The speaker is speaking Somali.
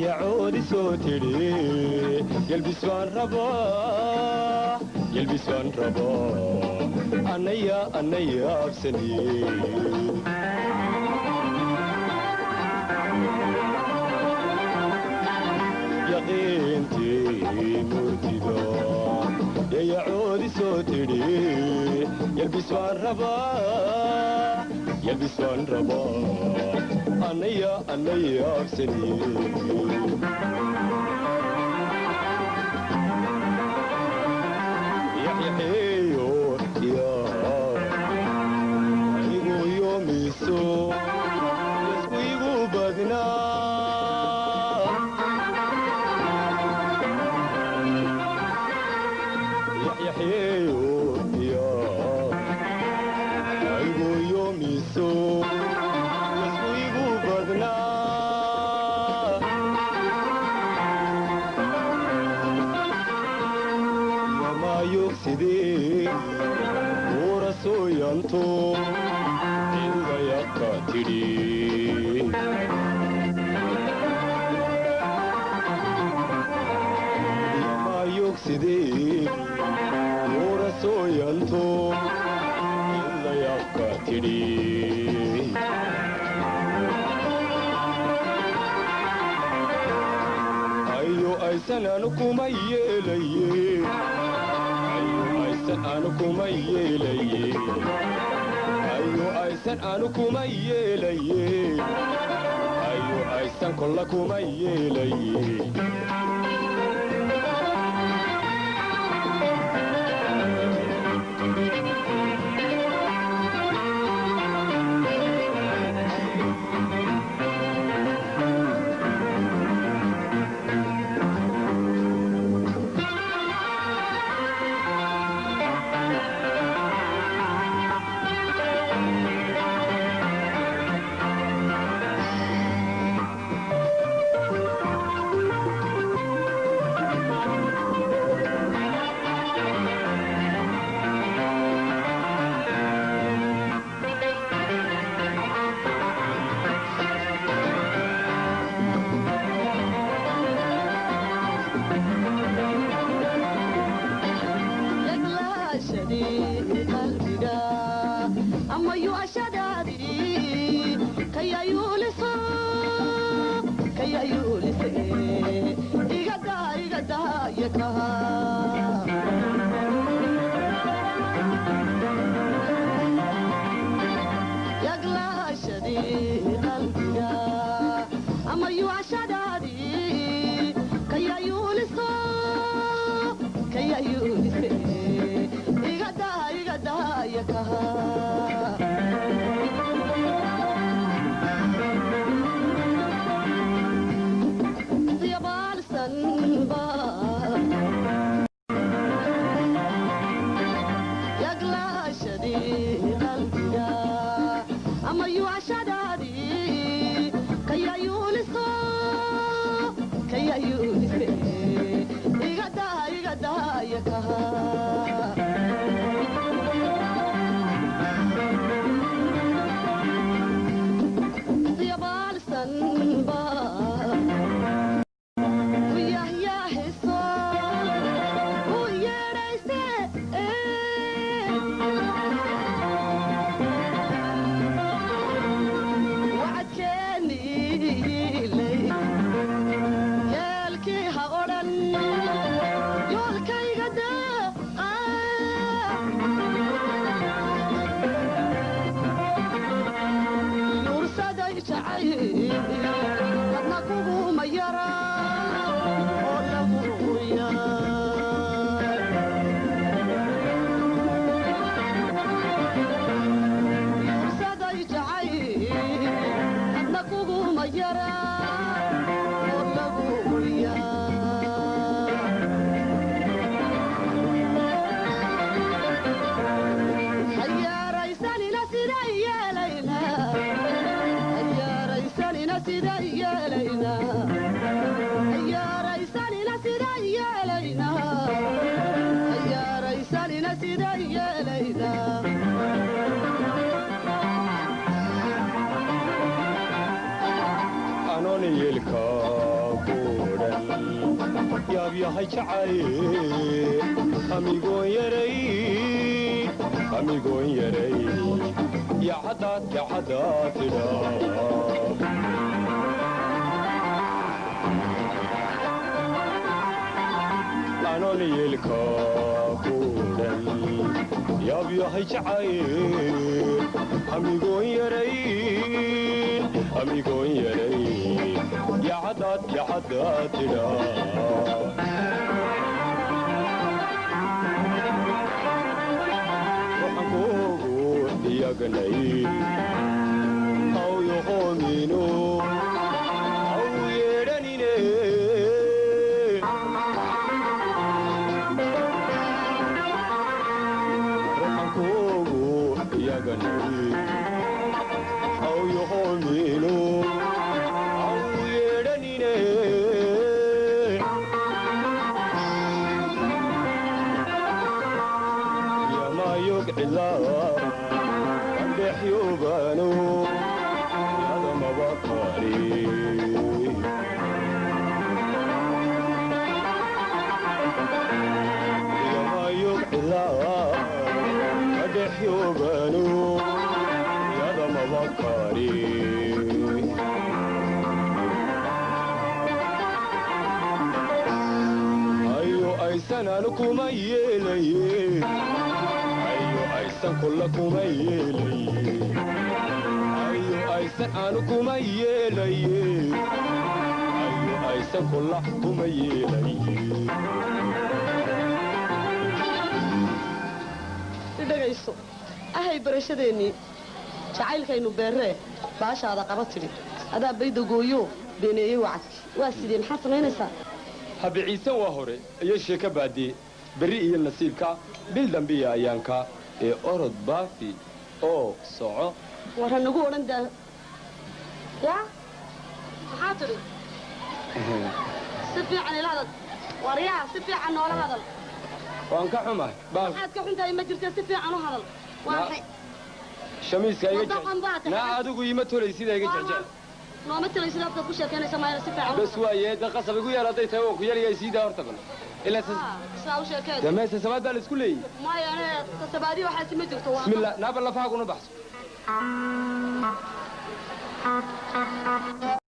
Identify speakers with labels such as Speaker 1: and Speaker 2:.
Speaker 1: يعود صوتي يلبسون ربا يلبسون ربا أنيا بسني يقينتي مرتدى يعود صوتي يلبسون ربا يلبسون ربا أنيا بسني يحييو يا يغو يوميسو يغو بدنا يحييو يا يغو يوميسو يفسدي ورسو ينتو إذا يقاتلي ما يفسدي ورسو ينتو إذا يقاتلي أيو أيسن أنكم أيلي أنكم يلي أيو أيسن أنكم يلي أيو أيسن كلكم يلي يولكي هقولن يولكي غدا jacay amigoon yaray ya hadaad tidha anoon yeelka kuudhan yaabyahay jacay amigoon yaray ya hadaad tidha yaganay aw yoqoomino aw yeedhanine ruxankoogu yaganay aw yoqoomino aw yeedhanine yamayog cilaa يوبانو هذا ما بقالي يا ما يقلا مدح يوبانو هذا ما بقالي أيو أي سنة لكم أيلي aysan kulla kuma aysan aanu kuma aysan kulla kuma
Speaker 2: dhagayso ahay barashadeennii jacaylkaynu beerree baashaada qaba tidhi adaa bayda gooyo beeneeyey wacadki waa sidee maxaad samaynaysaa
Speaker 1: habiciisan waa hore iyo sheeka baadiye berri iyo nasiibka bil dambiya ayaanka ee orod baafi oo soco
Speaker 2: war nagu odhan daa ya maxaa tidhi si fiican ila hadal waryaa si fiican noola hadal
Speaker 1: waan ka xumahay
Speaker 2: maxaad ka xuntahay ma jirta si fiican u hadal waa
Speaker 1: shamiiska iga naa adigu ima tolaysidaa iga jecjec
Speaker 2: nooma tolaysidaa afka ku sheekeynaysa maayna si fiican
Speaker 1: bas waaye da qasab igu yar hadday tahay oo ku yaryahay siidaa horta bal إلا
Speaker 2: ساو شكل.
Speaker 1: دميس سباد بالسكول لي.
Speaker 2: ما يعني سبادي واحد سمجر توا.
Speaker 1: بسم الله نابل لفاق ونبحث.